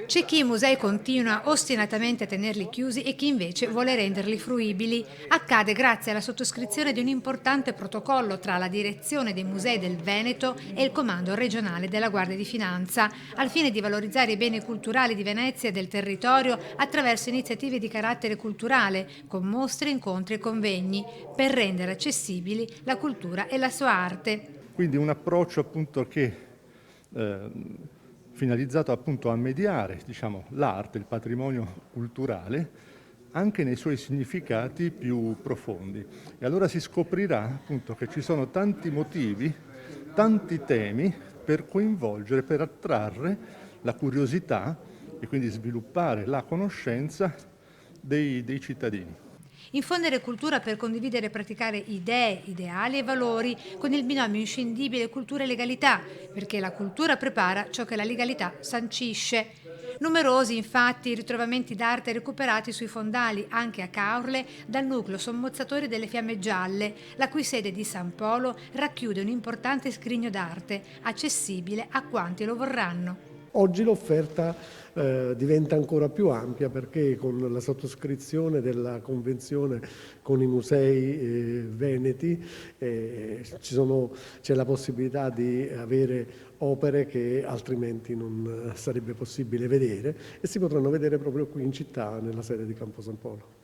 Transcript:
C'è chi i musei continua ostinatamente a tenerli chiusi e chi invece vuole renderli fruibili. Accade grazie alla sottoscrizione di un importante protocollo tra la direzione dei musei del Veneto e il comando regionale della Guardia di Finanza, al fine di valorizzare i beni culturali di Venezia e del territorio attraverso iniziative di carattere culturale, con mostre, incontri e convegni, per rendere accessibili la cultura e la sua arte. Quindi un approccio appunto che eh, finalizzato appunto a mediare, diciamo, l'arte, il patrimonio culturale anche nei suoi significati più profondi. E allora si scoprirà appunto che ci sono tanti motivi, tanti temi per coinvolgere, per attrarre la curiosità e quindi sviluppare la conoscenza dei cittadini. Infondere cultura per condividere e praticare idee, ideali e valori con il binomio inscindibile cultura e legalità, perché la cultura prepara ciò che la legalità sancisce. Numerosi, infatti, i ritrovamenti d'arte recuperati sui fondali, anche a Caorle, dal nucleo sommozzatori delle Fiamme Gialle, la cui sede di San Polo racchiude un importante scrigno d'arte, accessibile a quanti lo vorranno. Oggi l'offerta diventa ancora più ampia perché con la sottoscrizione della convenzione con i musei veneti c'è la possibilità di avere opere che altrimenti non sarebbe possibile vedere e si potranno vedere proprio qui in città nella sede di Campo San Polo.